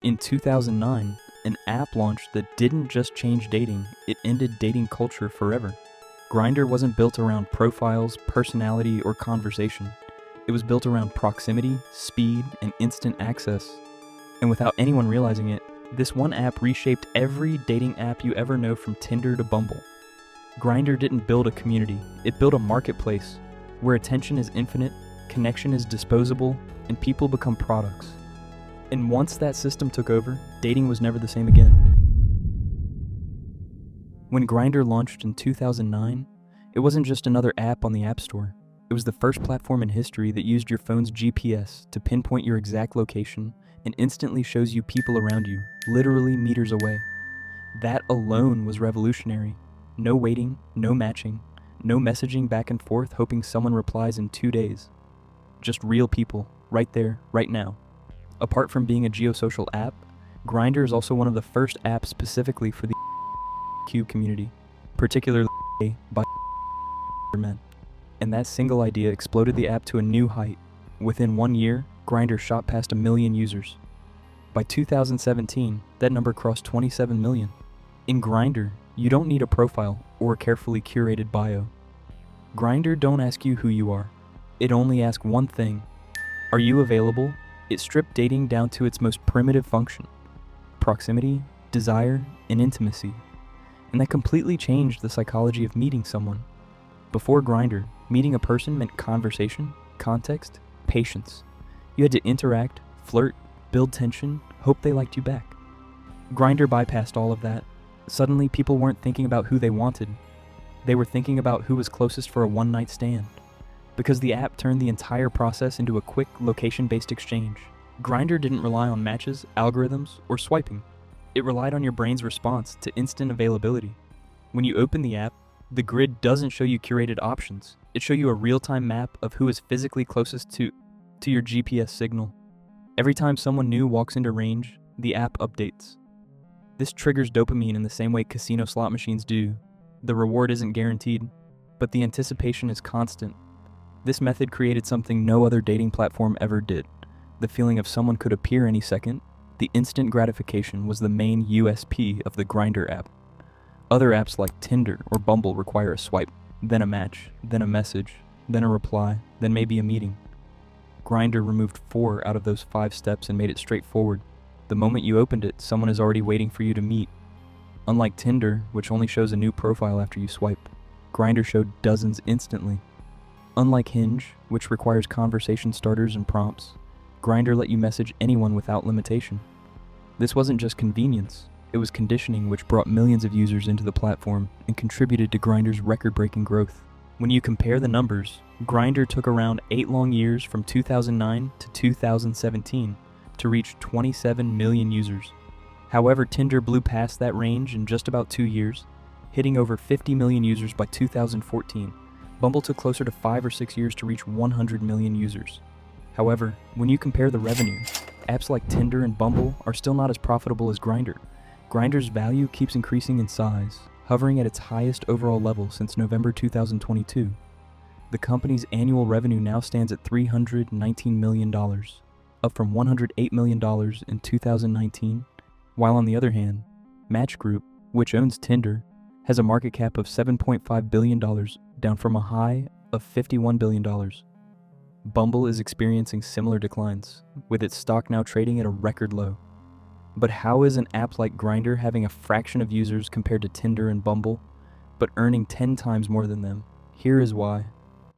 In 2009, an app launched that didn't just change dating, it ended dating culture forever. Grindr wasn't built around profiles, personality, or conversation. It was built around proximity, speed, and instant access. And without anyone realizing it, this one app reshaped every dating app you ever know, from Tinder to Bumble. Grindr didn't build a community, it built a marketplace where attention is infinite, connection is disposable, and people become products. And once that system took over, dating was never the same again. When Grindr launched in 2009, it wasn't just another app on the App Store. It was the first platform in history that used your phone's GPS to pinpoint your exact location and instantly shows you people around you, literally meters away. That alone was revolutionary. No waiting, no matching, no messaging back and forth hoping someone replies in 2 days. Just real people, right there, right now. Apart from being a geosocial app, Grindr is also one of the first apps specifically for the Q community, particularly by men. And that single idea exploded the app to a new height. Within 1 year, Grindr shot past 1 million users. By 2017, that number crossed 27 million. In Grindr, you don't need a profile or a carefully curated bio. Grindr don't ask you who you are. It only asks one thing: are you available? It stripped dating down to its most primitive function: proximity, desire, and intimacy. And that completely changed the psychology of meeting someone. Before Grindr, meeting a person meant conversation, context, patience. You had to interact, flirt, build tension, hope they liked you back. Grindr bypassed all of that. Suddenly, people weren't thinking about who they wanted. They were thinking about who was closest for a one-night stand. Because the app turned the entire process into a quick, location-based exchange. Grindr didn't rely on matches, algorithms, or swiping. It relied on your brain's response to instant availability. When you open the app, the grid doesn't show you curated options. It shows you a real-time map of who is physically closest to your GPS signal. Every time someone new walks into range, the app updates. This triggers dopamine in the same way casino slot machines do. The reward isn't guaranteed, but the anticipation is constant. This method created something no other dating platform ever did. The feeling of someone could appear any second. The instant gratification was the main USP of the Grindr app. Other apps like Tinder or Bumble require a swipe, then a match, then a message, then a reply, then maybe a meeting. Grindr removed 4 out of those 5 steps and made it straightforward. The moment you opened it, someone is already waiting for you to meet. Unlike Tinder, which only shows a new profile after you swipe, Grindr showed dozens instantly. Unlike Hinge, which requires conversation starters and prompts, Grindr let you message anyone without limitation. This wasn't just convenience, it was conditioning, which brought millions of users into the platform and contributed to Grindr's record-breaking growth. When you compare the numbers, Grindr took around 8 long years from 2009 to 2017 to reach 27 million users. However, Tinder blew past that range in just about 2 years, hitting over 50 million users by 2014. Bumble took closer to 5 or 6 years to reach 100 million users. However, when you compare the revenue, apps like Tinder and Bumble are still not as profitable as Grindr. Grindr's value keeps increasing in size, hovering at its highest overall level since November 2022. The company's annual revenue now stands at $319 million, up from $108 million in 2019, while on the other hand, Match Group, which owns Tinder, has a market cap of $7.5 billion, down from a high of $51 billion. Bumble is experiencing similar declines, with its stock now trading at a record low. But how is an app like Grindr having a fraction of users compared to Tinder and Bumble, but earning 10 times more than them? Here is why.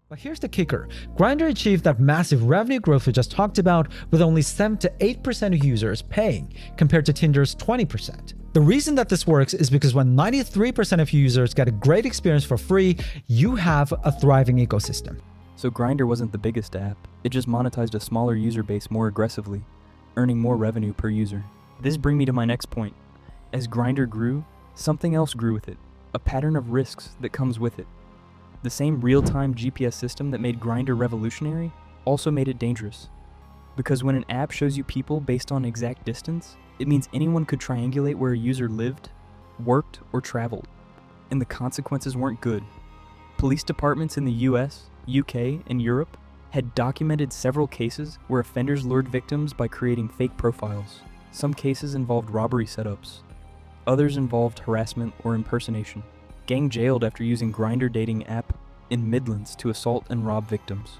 But here's the kicker. Grindr achieved that massive revenue growth we just talked about with only 7 to 8% of users paying, compared to Tinder's 20%. The reason that this works is because when 93% of users get a great experience for free, you have a thriving ecosystem. So Grindr wasn't the biggest app, it just monetized a smaller user base more aggressively, earning more revenue per user. This brings me to my next point. As Grindr grew, something else grew with it, a pattern of risks that comes with it. The same real-time GPS system that made Grindr revolutionary also made it dangerous. Because when an app shows you people based on exact distance, it means anyone could triangulate where a user lived, worked, or traveled. And the consequences weren't good. Police departments in the US, UK, and Europe had documented several cases where offenders lured victims by creating fake profiles. Some cases involved robbery setups. Others involved harassment or impersonation. Gang jailed after using Grindr dating app in Midlands to assault and rob victims.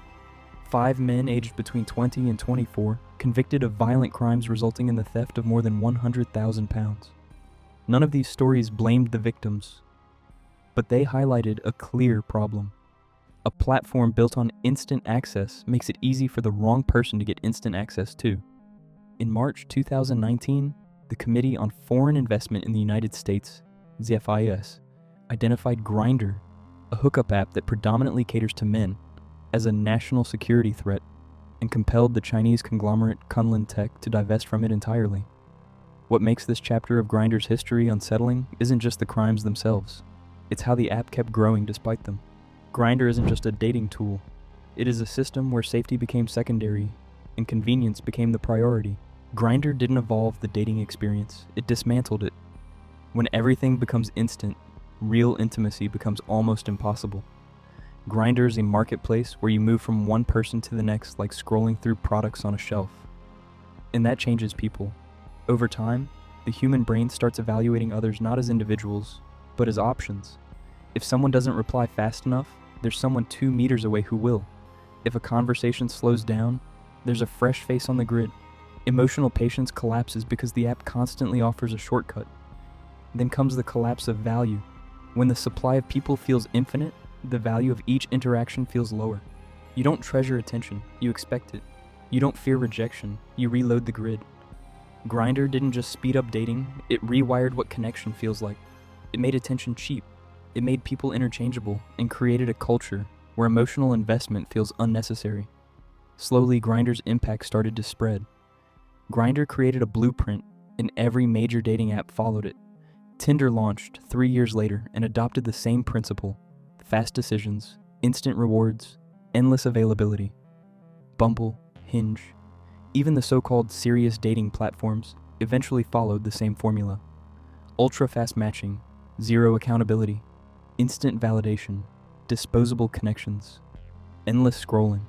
5 men aged between 20 and 24 convicted of violent crimes resulting in the theft of more than £100,000. None of these stories blamed the victims, but they highlighted a clear problem. A platform built on instant access makes it easy for the wrong person to get instant access to. In March 2019, the Committee on Foreign Investment in the United States, ZFIS, identified Grindr, a hookup app that predominantly caters to men, as a national security threat and compelled the Chinese conglomerate Kunlun Tech to divest from it entirely. What makes this chapter of Grindr's history unsettling isn't just the crimes themselves, it's how the app kept growing despite them. Grindr isn't just a dating tool, it is a system where safety became secondary and convenience became the priority. Grindr didn't evolve the dating experience, it dismantled it. When everything becomes instant, real intimacy becomes almost impossible. Grindr is a marketplace where you move from one person to the next like scrolling through products on a shelf. And that changes people. Over time, the human brain starts evaluating others not as individuals, but as options. If someone doesn't reply fast enough, there's someone 2 meters away who will. If a conversation slows down, there's a fresh face on the grid. Emotional patience collapses because the app constantly offers a shortcut. Then comes the collapse of value. When the supply of people feels infinite, the value of each interaction feels lower. You don't treasure attention, you expect it. You don't fear rejection, you reload the grid. Grindr didn't just speed up dating, it rewired what connection feels like. It made attention cheap. It made people interchangeable and created a culture where emotional investment feels unnecessary. Slowly, Grindr's impact started to spread. Grindr created a blueprint, and every major dating app followed it. Tinder launched 3 years later and adopted the same principle: fast decisions, instant rewards, endless availability. Bumble, Hinge, even the so-called serious dating platforms eventually followed the same formula. Ultra-fast matching, zero accountability, instant validation, disposable connections, endless scrolling.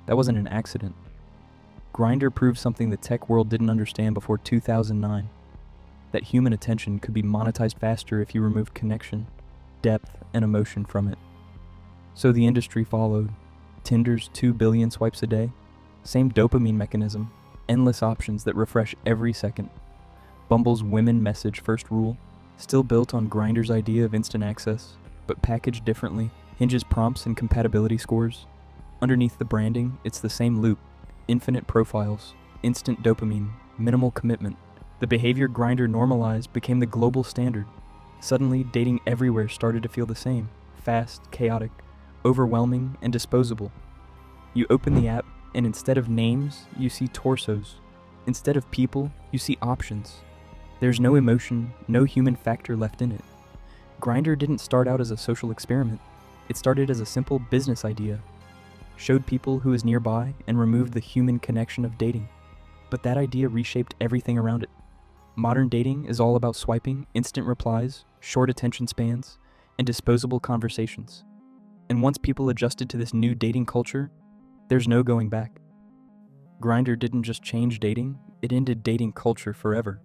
That wasn't an accident. Grindr proved something the tech world didn't understand before 2009, that human attention could be monetized faster if you removed connection, depth, and emotion from it. So the industry followed. Tinder's 2 billion swipes a day, same dopamine mechanism, endless options that refresh every second. Bumble's women message first rule, still built on Grindr's idea of instant access, but packaged differently. Hinge's prompts and compatibility scores. Underneath the branding, it's the same loop: infinite profiles, instant dopamine, minimal commitment. The behavior Grindr normalized became the global standard. Suddenly, dating everywhere started to feel the same: fast, chaotic, overwhelming, and disposable. You open the app, and instead of names, you see torsos. Instead of people, you see options. There's no emotion, no human factor left in it. Grindr didn't start out as a social experiment. It started as a simple business idea. Showed people who is nearby and removed the human connection of dating. But that idea reshaped everything around it. Modern dating is all about swiping, instant replies, short attention spans, and disposable conversations. And once people adjusted to this new dating culture, there's no going back. Grindr didn't just change dating, it ended dating culture forever.